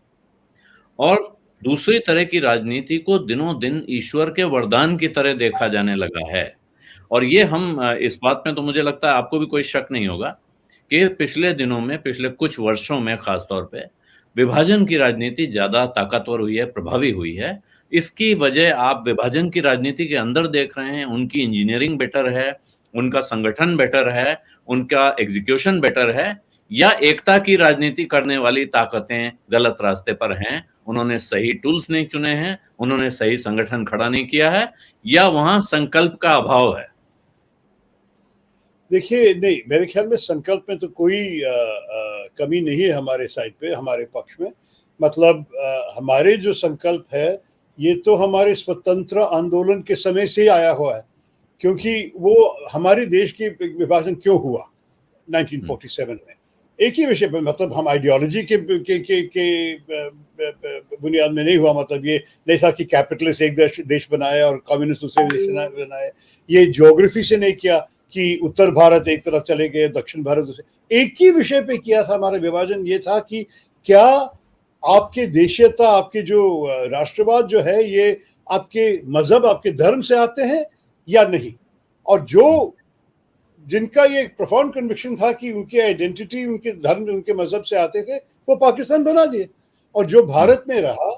और दूसरी तरह की राजनीति को दिनों दिन ईश्वर के वरदान की तरह देखा जाने लगा है। और ये हम इस बात में तो मुझे लगता है आपको भी कोई शक नहीं होगा कि पिछले दिनों में, पिछले कुछ वर्षों में खास तौर पे विभाजन की राजनीति ज्यादा ताकतवर हुई है, प्रभावी हुई है। इसकी वजह आप विभाजन की राजनीति के अंदर देख रहे हैं, उनकी इंजीनियरिंग बेटर है, उनका संगठन बेटर है, उनका एग्जीक्यूशन बेटर है, या एकता की राजनीति करने वाली ताकतें गलत रास्ते पर हैं, उन्होंने सही टूल्स नहीं चुने हैं, उन्होंने सही संगठन खड़ा नहीं किया है, या वहां संकल्प का अभाव है? देखिए, नहीं, मेरे ख्याल में संकल्प में तो कोई कमी नहीं है हमारे साइड पे, हमारे पक्ष में। मतलब हमारे जो संकल्प है ये तो हमारे स्वतंत्र आंदोलन के समय से ही आया हुआ है। क्योंकि वो हमारे देश की विभाजन क्यों हुआ 1947 में, एक ही विषय पर, मतलब हम आइडियोलॉजी के बुनियाद में नहीं हुआ। मतलब ये नहीं था कि कैपिटलिस्ट एक देश बनाया और कम्युनिस्ट दूसरे देश बनाए। ये ज्योग्राफी से नहीं किया कि उत्तर भारत एक तरफ चले गए, दक्षिण भारत दूसरे। एक ही विषय पे किया था हमारा विभाजन। ये था कि क्या आपके देशीयता, आपके जो राष्ट्रवाद जो है, ये आपके मजहब, आपके धर्म से आते हैं या नहीं। और जिनका ये प्रोफाउंड कन्विक्शन था कि उनकी आइडेंटिटी उनके धर्म, उनके मजहब से आते थे, वो पाकिस्तान बना दिए। और जो भारत में रहा,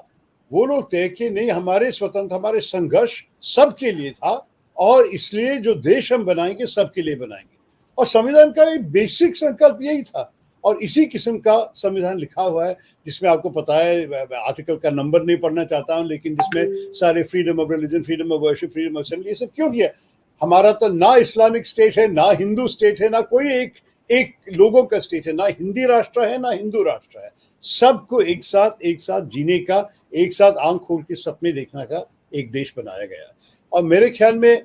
वो लोग थे कि नहीं, हमारे स्वतंत्र, हमारे संघर्ष सबके लिए था, और इसलिए जो देश हम बनाएंगे सबके लिए बनाएंगे। और संविधान का एक बेसिक संकल्प यही था, और इसी किस्म का संविधान लिखा हुआ है, जिसमें आपको पता है, आर्टिकल का नंबर नहीं पढ़ना चाहता हूं, लेकिन जिसमें सारे freedom of religion, freedom of worship, freedom of assembly, ये सब क्यों किया। हमारा तो ना इस्लामिक स्टेट है, ना हिंदू स्टेट है, ना कोई एक लोगों का स्टेट है, ना हिंदी राष्ट्र है, ना हिंदू राष्ट्र है। सबको एक साथ जीने का, एक साथ आंख खोल के सपने देखने का एक देश बनाया गया। और मेरे ख्याल में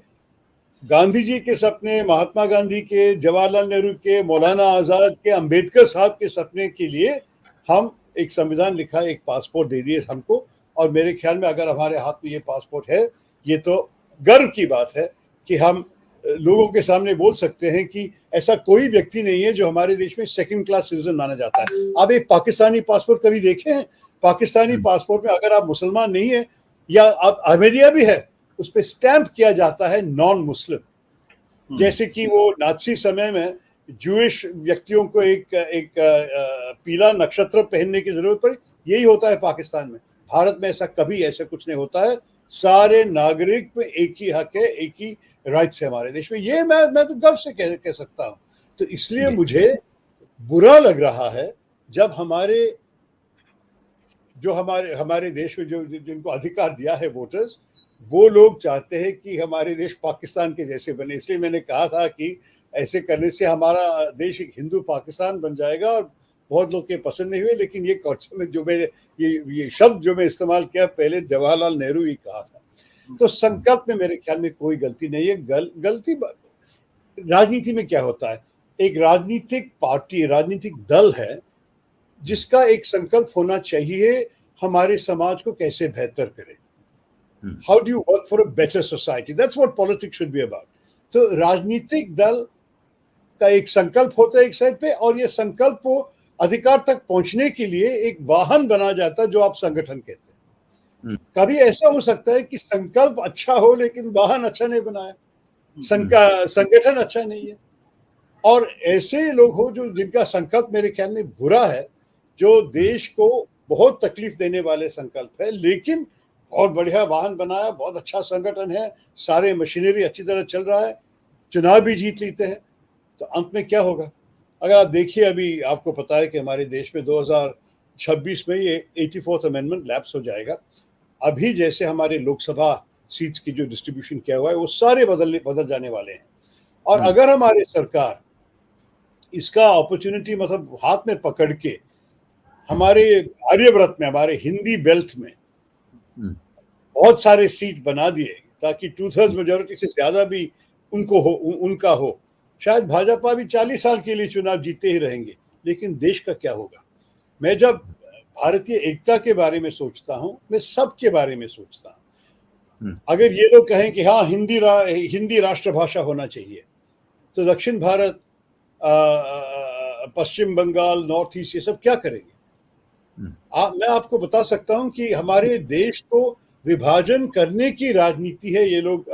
गांधी जी के सपने, महात्मा गांधी के, जवाहरलाल नेहरू के, मौलाना आज़ाद के, अंबेडकर साहब के सपने के लिए हम एक संविधान लिखा, एक पासपोर्ट दे दिए हमको। और मेरे ख्याल में अगर हमारे हाथ में ये पासपोर्ट है, ये तो गर्व की बात है कि हम लोगों के सामने बोल सकते हैं कि ऐसा कोई व्यक्ति नहीं है जो हमारे देश में सेकंड क्लास सिटीजन माना जाता है। आप एक पाकिस्तानी पासपोर्ट कभी देखे हैं? पाकिस्तानी पासपोर्ट में अगर आप मुसलमान नहीं है या आप अहमदिया भी है, उस पर स्टैंप किया जाता है नॉन मुस्लिम। जैसे कि वो नाज़ी समय में जूइश व्यक्तियों को एक पीला नक्षत्र पहनने की जरूरत पड़ी, यही होता है पाकिस्तान में। भारत में ऐसा कभी ऐसा कुछ नहीं होता है। सारे नागरिक पे एक ही हक है, एक ही राइट्स है हमारे देश में। ये मैं तो गर्व से कह सकता हूँ। तो इसलिए मुझे बुरा लग रहा है जब हमारे देश में जो जिनको अधिकार दिया है वोटर्स, वो लोग चाहते हैं कि हमारे देश पाकिस्तान के जैसे बने। इसलिए मैंने कहा था कि ऐसे करने से हमारा देश एक हिंदू पाकिस्तान बन जाएगा। और बहुत लोग के पसंद नहीं हुए, लेकिन ये कॉन्सेप्ट जो मैं ये शब्द जो मैं इस्तेमाल किया, पहले जवाहरलाल नेहरू ही कहा था। तो संकल्प में मेरे ख्याल में कोई गलती नहीं है। गलती राजनीति में क्या होता है, एक राजनीतिक पार्टी, राजनीतिक दल है जिसका एक संकल्प होना चाहिए हमारे समाज को कैसे बेहतर करे। How do you work for a better society, that's what politics should be about. तो राजनीतिक दल का एक संकल्प होता है एक साइड पे, और ये संकल्प को अधिकार तक पहुंचने के लिए एक वाहन बना जाता है जो आप संगठन कहते हैं। कभी ऐसा हो सकता है कि संकल्प अच्छा हो लेकिन वाहन अच्छा नहीं बनाया, संगठन अच्छा नहीं है। और ऐसे लोग हो जो जिनका संकल्प मेरे ख्याल में बुरा है, जो देश को बहुत तकलीफ देने वाले संकल्प है, लेकिन बहुत बढ़िया वाहन बनाया, बहुत अच्छा संगठन है, सारे मशीनरी अच्छी तरह चल रहा है, चुनाव भी जीत लेते हैं। तो अंत में क्या होगा? अगर आप देखिए, अभी आपको पता है कि हमारे देश में 2026 में ये 84th अमेंडमेंट लैप्स हो जाएगा। अभी जैसे हमारे लोकसभा सीट्स की जो डिस्ट्रीब्यूशन किया हुआ है, वो सारे बदल जाने वाले हैं। और अगर हमारी सरकार इसका अपॉर्चुनिटी मतलब हाथ में पकड़ के हमारे आर्यव्रत में, हमारे हिंदी बेल्ट में बहुत सारे सीट बना दिए ताकि 2/3 मेजॉरिटी से ज्यादा भी उनका हो, शायद भाजपा भी 40 साल के लिए चुनाव जीते ही रहेंगे। लेकिन देश का क्या होगा? मैं जब भारतीय एकता के बारे में सोचता हूं, मैं सबके बारे में सोचता हूं। अगर ये लोग कहें कि हाँ हिंदी राष्ट्रभाषा होना चाहिए, तो दक्षिण भारत, पश्चिम बंगाल, नॉर्थ ईस्ट, ये सब क्या करेंगे? मैं आपको बता सकता हूं कि हमारे देश को विभाजन करने की राजनीति है ये लोग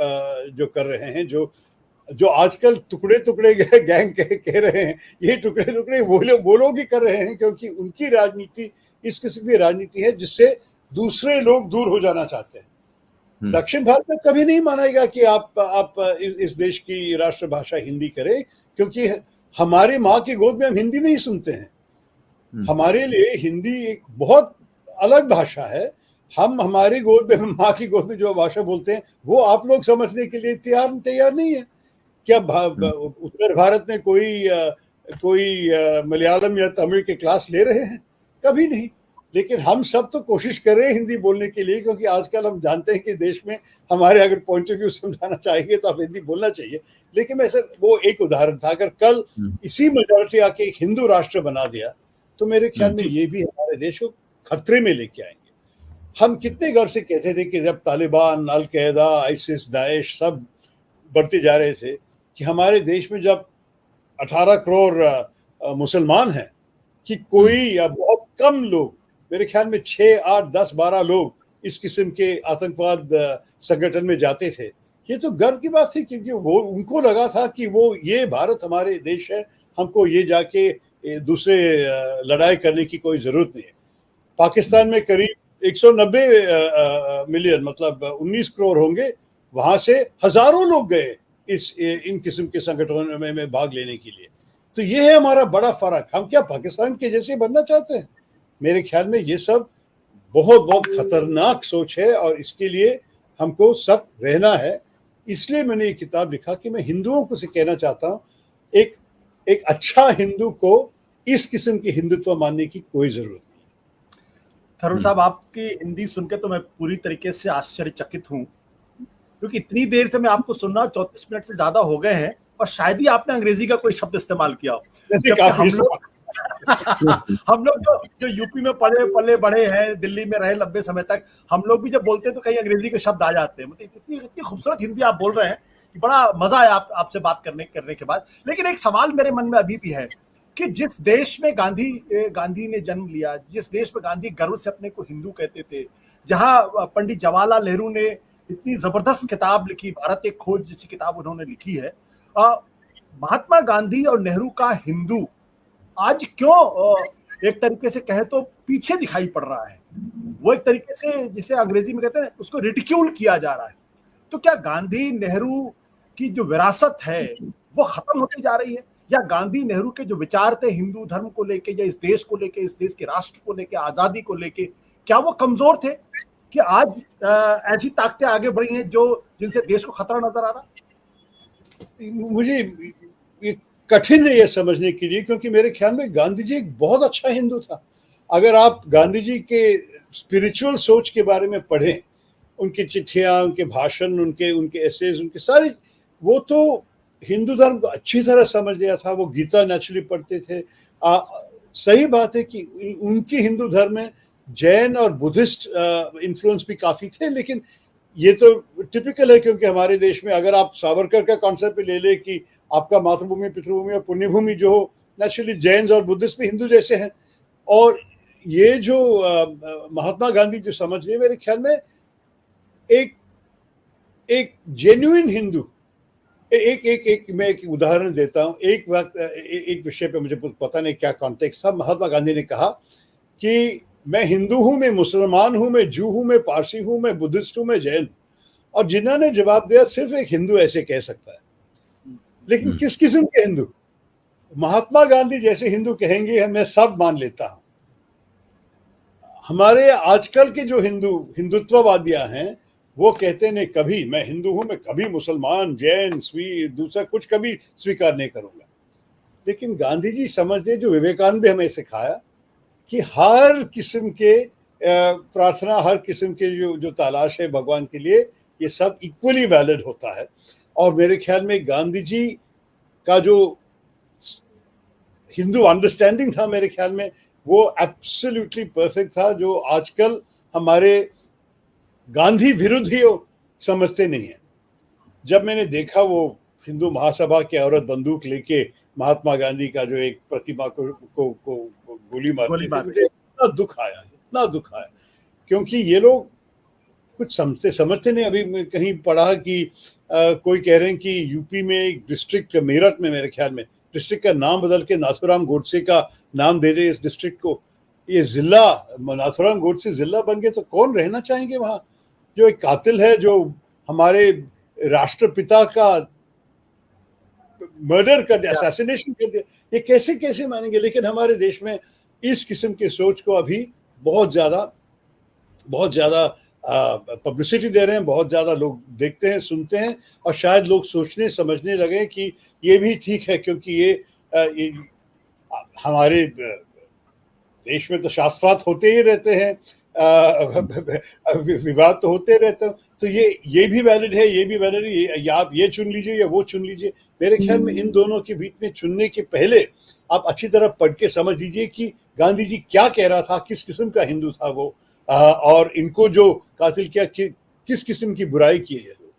जो कर रहे हैं, जो आजकल टुकड़े टुकड़े गैंग कह रहे हैं, ये टुकड़े टुकड़े वो लोग ही कर रहे हैं, क्योंकि उनकी राजनीति इस किस्म की राजनीति है जिससे दूसरे लोग दूर हो जाना चाहते हैं। दक्षिण भारत में कभी नहीं मानेगा कि आप इस देश की राष्ट्रभाषा हिंदी करें, क्योंकि हमारे माँ की गोद में हम हिंदी नहीं सुनते हैं। हमारे लिए हिंदी एक बहुत अलग भाषा है। हम हमारी गोद में, माँ की गोद में जो भाषा बोलते हैं, वो आप लोग समझने के लिए तैयार नहीं है। क्या उत्तर भारत में कोई मलयालम या तमिल के क्लास ले रहे हैं? कभी नहीं। लेकिन हम सब तो कोशिश कर रहे हैं हिंदी बोलने के लिए, क्योंकि आजकल हम जानते हैं कि देश में हमारे अगर पॉइंट ऑफ व्यू समझाना चाहेंगे तो आप हिंदी बोलना चाहिए। लेकिन वैसे वो एक उदाहरण था। अगर कल इसी मेजॉरिटी आके एक हिंदू राष्ट्र बना दिया, तो मेरे ख्याल में ये भी हमारे देश को खतरे में लेके आएंगे। हम कितने गर्व से कहते थे कि जब तालिबान, अल कायदा, आईसिस, दाइश सब बढ़ते जा रहे थे, कि हमारे देश में जब 18 करोड़ मुसलमान हैं, कि कोई या बहुत कम लोग, मेरे ख्याल में 6, 8, 10, 12 लोग इस किस्म के आतंकवाद संगठन में जाते थे। ये तो गर्व की बात थी, क्योंकि वो उनको लगा था कि ये भारत हमारे देश है, हमको ये जाके दूसरे लड़ाई करने की कोई जरूरत नहीं है। पाकिस्तान में करीब 190 मिलियन मतलब 19 करोड़ होंगे, वहां से हजारों लोग गए इन किस्म के संगठनों में भाग लेने के लिए। तो ये है हमारा बड़ा फर्क। हम क्या पाकिस्तान के जैसे बनना चाहते हैं? मेरे ख्याल में ये सब बहुत बहुत खतरनाक सोच है, और इसके लिए हमको सब रहना है। इसलिए मैंने ये किताब लिखा कि मैं हिंदुओं को से कहना चाहता हूँ, एक अच्छा हिंदू को इस किस्म की हिंदुत्व मानने की कोई जरूरत नहीं। थरूर साहब, आपकी हिंदी सुन के तो मैं पूरी तरीके से आश्चर्यचकित हूँ, क्योंकि इतनी देर से मैं आपको सुन रहा हूँ, 34 मिनट से ज्यादा हो गए हैं, और शायद ही आपने अंग्रेजी का कोई शब्द इस्तेमाल किया हो। जबकि हम लोग जो यूपी में पले बड़े हैं, दिल्ली में रहे लंबे समय तक, हम लोग भी जब बोलते हैं तो कहीं अंग्रेजी के शब्द आ जाते हैं। मतलब इतनी खूबसूरत हिंदी आप बोल रहे हैं कि बड़ा मजा आया आपसे बात करने के बाद। लेकिन एक सवाल मेरे मन में अभी भी है कि जिस देश में गांधी ने जन्म लिया, जिस देश में गांधी गर्व से अपने को हिंदू कहते थे, जहां पंडित जवाहरलाल नेहरू ने इतनी जबरदस्त किताब लिखी, भारत एक खोज जैसी किताब उन्होंने लिखी है, महात्मा गांधी और नेहरू का हिंदू आज क्यों एक तरीके से कहे तो पीछे दिखाई पड़ रहा है? वो एक तरीके से जिसे अंग्रेजी में कहते हैं उसको रिडिक्यूल किया जा रहा है। तो क्या गांधी नेहरू की जो विरासत है वो खत्म होती जा रही है, या गांधी नेहरू के जो विचार थे हिंदू धर्म को लेके, या इस देश को लेके, इस देश के राष्ट्र को लेके, आजादी को लेके, क्या वो कमजोर थे कि आज ऐसी ताकतें आगे बढ़ी हैं जो जिनसे देश को खतरा नजर आ रहा? मुझे ये कठिन है ये समझने के लिए, क्योंकि मेरे ख्याल में गांधी जी एक बहुत अच्छा हिंदू था। अगर आप गांधी जी के स्पिरिचुअल सोच के बारे में पढ़ें, उनकी चिट्ठियां, उनके भाषण, उनके एसेज, उनके सारे, वो तो हिंदू धर्म को अच्छी तरह समझ लिया था। वो गीता नेचुरली पढ़ते थे। सही बात है कि उनकी हिंदू धर्म में जैन और बुद्धिस्ट इन्फ्लुएंस भी काफी थे, लेकिन ये तो टिपिकल है, क्योंकि हमारे देश में अगर आप सावरकर का कॉन्सेप्ट ले ले कि आपका मातृभूमि, पितृभूमि और पुण्यभूमि जो हो, नेचुरली जैन और बुद्धिस्ट भी हिंदू जैसे हैं। और ये जो महात्मा गांधी जो समझ रहे, मेरे ख्याल में एक जेन्युइन हिंदू, मैं एक उदाहरण देता हूँ। एक वक्त एक विषय पे मुझे पता नहीं क्या कॉन्टेक्स्ट था, महात्मा गांधी ने कहा कि मैं हिंदू हूं, मैं मुसलमान हूं, मैं जू हूं, मैं पारसी हूं, मैं बुद्धिस्ट हूं, मैं जैन। और जिन्होंने जवाब दिया सिर्फ एक हिंदू ऐसे कह सकता है, लेकिन किस किस्म के हिंदू? महात्मा गांधी जैसे हिंदू कहेंगे मैं सब मान लेता हूं। हमारे आजकल के जो हिंदुत्ववादियां हैं वो कहते नहीं, कभी मैं हिंदू हूं, मैं कभी मुसलमान, जैन, दूसरा कुछ कभी स्वीकार नहीं करूंगा। लेकिन गांधी जी समझते, जो विवेकानंद ने हमें सिखाया कि हर किस्म के प्रार्थना, हर किस्म के जो तलाश है भगवान के लिए, ये सब इक्वली वैलिड होता है। और मेरे ख्याल में गांधी जी का जो हिंदू अंडरस्टैंडिंग था, मेरे ख्याल में वो एब्सोल्युटली परफेक्ट था, जो आजकल हमारे गांधी विरोधियों समझते नहीं है। जब मैंने देखा वो हिंदू महासभा के औरत बंदूक लेके महात्मा गांधी का जो एक प्रतिमा को गोली मारती थी, मुझे इतना दुख आया, क्योंकि ये लोग कुछ समझते नहीं। अभी मैं कहीं पढ़ा कि कोई कह रहे हैं कि यूपी में एक डिस्ट्रिक्ट, मेरठ में मेरे ख्याल में, डिस्ट्रिक्ट का नाम बदल के नाथुराम गोडसे का नाम दे दे इस डिस्ट्रिक्ट को। ये जिला नाथुराम गोडसे जिला बन गए तो कौन रहना चाहेंगे वहां? जो एक कातिल है, जो हमारे राष्ट्रपिता का मर्डर कर दिया, असैसिनेशन कर दिया, ये कैसे मानेंगे? लेकिन हमारे देश में इस किस्म के सोच को अभी बहुत ज्यादा पब्लिसिटी दे रहे हैं, बहुत ज्यादा लोग देखते हैं, सुनते हैं, और शायद लोग सोचने समझने लगे कि ये भी ठीक है, क्योंकि ये हमारे देश में तो शास्त्रार्थ होते ही रहते हैं, विवाद तो होते रहते हैं, तो ये भी वैलिड है, ये भी वैलिड है, या आप ये चुन लीजिए या वो चुन लीजिए। मेरे ख्याल में इन दोनों के बीच में चुनने के पहले आप अच्छी तरह पढ़ के समझ लीजिए कि गांधी जी क्या कह रहा था, किस किस्म का हिंदू था वो, और इनको जो कातिल किया किस किस्म की बुराई की है ये लोग।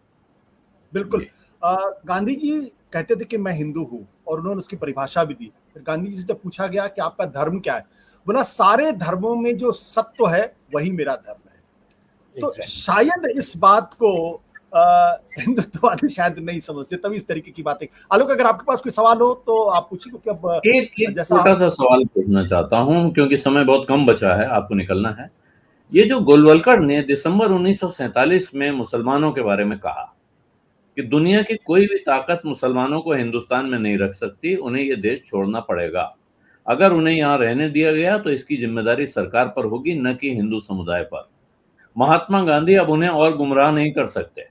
बिल्कुल। गांधी जी कहते थे कि मैं हिंदू हूँ, और उन्होंने उसकी परिभाषा भी दी। फिर गांधी जी से जब पूछा गया कि आपका धर्म क्या है, बोला सारे धर्मों में जो सत्य है वही मेरा धर्म है। तो शायद इस बात को हिंदुत्ववादी शायद नहीं समझते, तभी इस तरीके की बातें। आलोक, अगर आपके पास कोई सवाल हो तो आप पूछिए, क्योंकि अब एक छोटा सा सवाल पूछना चाहता हूं, क्योंकि समय बहुत कम बचा है, आपको निकलना है। ये जो गोलवलकर ने दिसंबर 1947 में मुसलमानों के बारे में कहा कि दुनिया की कोई भी ताकत मुसलमानों को हिंदुस्तान में नहीं रख सकती, उन्हें ये देश छोड़ना पड़ेगा। अगर उन्हें यहाँ रहने दिया गया तो इसकी जिम्मेदारी सरकार पर होगी, न कि हिंदू समुदाय पर। महात्मा गांधी अब उन्हें और गुमराह नहीं कर सकते।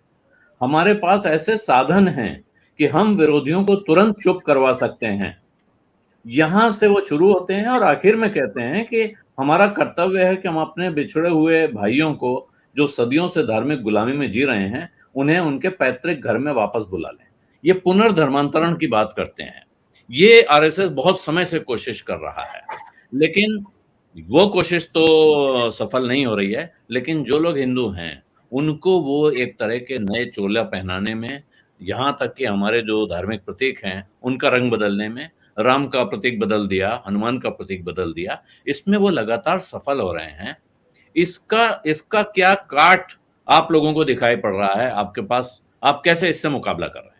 हमारे पास ऐसे साधन हैं कि हम विरोधियों को तुरंत चुप करवा सकते हैं। यहां से वो शुरू होते हैं और आखिर में कहते हैं कि हमारा कर्तव्य है कि हम अपने बिछड़े हुए भाइयों को, जो सदियों से धार्मिक गुलामी में जी रहे हैं, उन्हें उनके पैतृक घर में वापस बुला लें। ये पुनर्धर्मांतरण की बात करते हैं। ये आरएसएस बहुत समय से कोशिश कर रहा है, लेकिन वो कोशिश तो सफल नहीं हो रही है। लेकिन जो लोग हिंदू हैं, उनको वो एक तरह के नए चोला पहनाने में, यहाँ तक कि हमारे जो धार्मिक प्रतीक हैं, उनका रंग बदलने में, राम का प्रतीक बदल दिया, हनुमान का प्रतीक बदल दिया, इसमें वो लगातार सफल हो रहे हैं। इसका क्या काट आप लोगों को दिखाई पड़ रहा है आपके पास? आप कैसे इससे मुकाबला कर रहे हैं?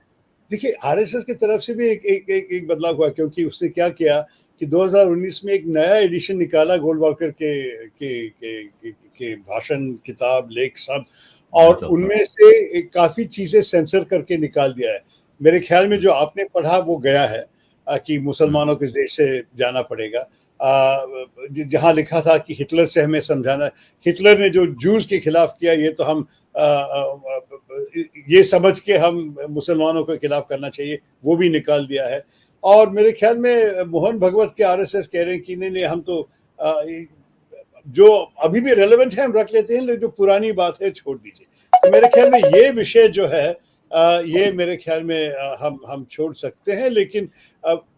देखिए, आरएसएस की तरफ से भी एक बदलाव हुआ, क्योंकि उसने क्या किया कि 2019 में एक नया एडिशन निकाला गोल्डवाकर के भाषण, किताब, लेख सब, और उनमें से काफी चीजें सेंसर करके निकाल दिया है। मेरे ख्याल में जो आपने पढ़ा वो गया है कि मुसलमानों के देश से जाना पड़ेगा, जहां लिखा था कि हिटलर से हमें समझाना, हिटलर ने जो जूस के खिलाफ किया, ये तो हम ये समझ के हम मुसलमानों के खिलाफ करना चाहिए, वो भी निकाल दिया है। और मेरे ख्याल में मोहन भगवत के आरएसएस कह रहे हैं कि नहीं, हम तो जो अभी भी रेलेवेंट है हम रख लेते हैं, लेकिन जो पुरानी बात है छोड़ दीजिए। तो मेरे ख्याल में ये विषय जो है, ये मेरे ख्याल में हम छोड़ सकते हैं। लेकिन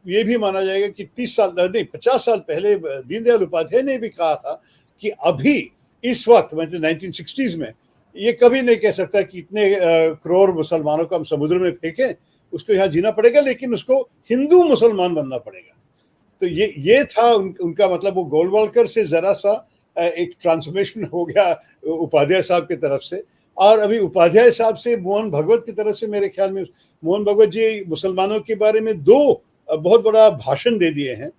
ये भी माना जाएगा कि 30 साल नहीं, 50 साल पहले दीनदयाल उपाध्याय ने भी कहा था कि अभी इस वक्त, मतलब 1960s में, ये कभी नहीं कह सकता कि इतने करोड़ मुसलमानों को हम समुद्र में फेंकें, उसको यहाँ जीना पड़ेगा, लेकिन उसको हिंदू मुसलमान बनना पड़ेगा। तो ये था उनका मतलब। वो गोलवालकर से जरा सा एक ट्रांसफॉर्मेशन हो गया उपाध्याय साहब की तरफ से, और अभी उपाध्याय साहब से मोहन भगवत की तरफ से, मेरे ख्याल में मोहन भगवत जी मुसलमानों के बारे में 2 बहुत बड़ा भाषण दे दिए हैं,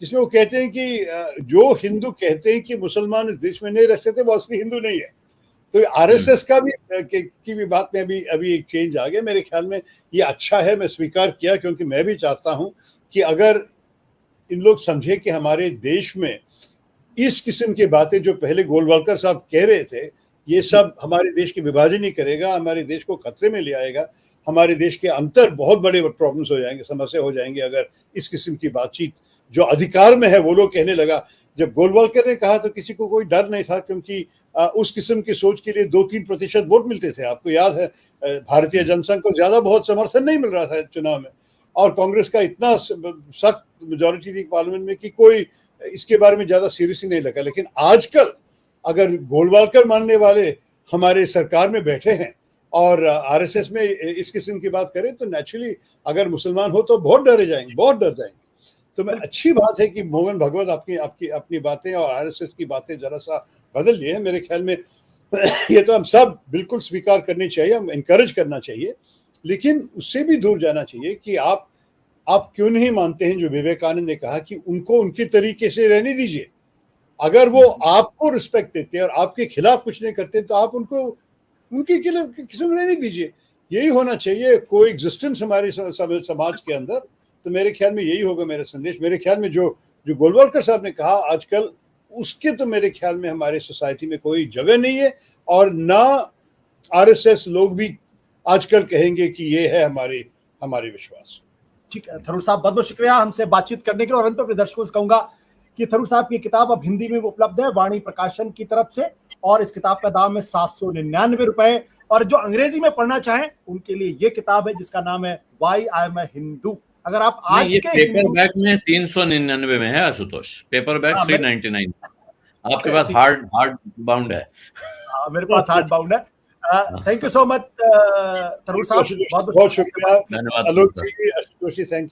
जिसमें वो कहते हैं कि जो हिंदू कहते हैं कि मुसलमान इस देश में नहीं रह सकते, वो असली हिंदू नहीं है। तो आरएसएस का भी की भी बात में अभी एक चेंज आ गया। मेरे ख्याल में ये अच्छा है, मैं स्वीकार किया, क्योंकि मैं भी चाहता हूं कि अगर इन लोग समझे कि हमारे देश में इस किस्म की बातें जो पहले गोलवालकर साहब कह रहे थे, ये सब हमारे देश की विभाजन ही करेगा, हमारे देश को खतरे में ले आएगा, हमारे देश के अंतर बहुत बड़े प्रॉब्लम्स हो जाएंगे, समस्या हो जाएंगे, अगर इस किस्म की बातचीत जो अधिकार में है वो लोग कहने लगा। जब गोलवालकर ने कहा तो किसी को कोई डर नहीं था, क्योंकि उस किस्म की सोच के लिए 2-3% वोट मिलते थे। आपको याद है, भारतीय जनसंघ को ज्यादा बहुत समर्थन नहीं मिल रहा था चुनाव में, और कांग्रेस का इतना सख्त मेजोरिटी थी पार्लियामेंट में कि कोई इसके बारे में ज्यादा सीरियस ही नहीं लगा। लेकिन आजकल अगर गोलवालकर मानने वाले हमारे सरकार में बैठे हैं और आरएसएस में इस किस्म की बात करें, तो नेचुरली अगर मुसलमान हो तो बहुत डर जाएंगे। तो मैं अच्छी बात है कि मोहन भगवत अपनी बातें और आरएसएस की बातें जरा सा बदल लिए हैं। मेरे ख्याल में ये तो हम सब बिल्कुल स्वीकार करनी चाहिए, हम इनकरेज करना चाहिए, लेकिन उससे भी दूर जाना चाहिए कि आप क्यों नहीं मानते हैं जो विवेकानंद ने कहा कि उनको उनके तरीके से रहने दीजिए। अगर वो आपको रिस्पेक्ट देते हैं और आपके खिलाफ कुछ नहीं करते, तो आप उनको उनके खिलाफ किस्म रहने दीजिए। यही होना चाहिए कोई एग्जिस्टेंस हमारे समाज के अंदर। तो मेरे ख्याल में यही होगा मेरा संदेश। मेरे ख्याल में जो गोलवालकर साहब ने कहा आजकल, उसके तो मेरे ख्याल में हमारे सोसाइटी में कोई जगह नहीं है, और ना आरएसएस लोग भी आजकल कहेंगे कि ये है हमारे विश्वास। ठीक है थरूर साहब, बहुत बहुत शुक्रिया हमसे बातचीत करने के लिए। और अंत में अपने दर्शकों से कहूंगा कि थरूर साहब की किताब अब हिंदी में उपलब्ध है वाणी प्रकाशन की तरफ से, और इस किताब का दाम है 799 रुपए। और जो अंग्रेजी में पढ़ना चाहें उनके लिए ये किताब है, जिसका नाम है why I am a Hindu. अगर आप आज के पेपर बैग में 399 में है आशुतोष, पेपर बैग 399। आपके पास हार्ड बाउंड है? मेरे पास हार्ड बाउंड है। Thank you so much Tharoor साहब, बहुत शुक्रिया। धन्यवाद आलोक जी, आशुतोष जी, थैंक यू।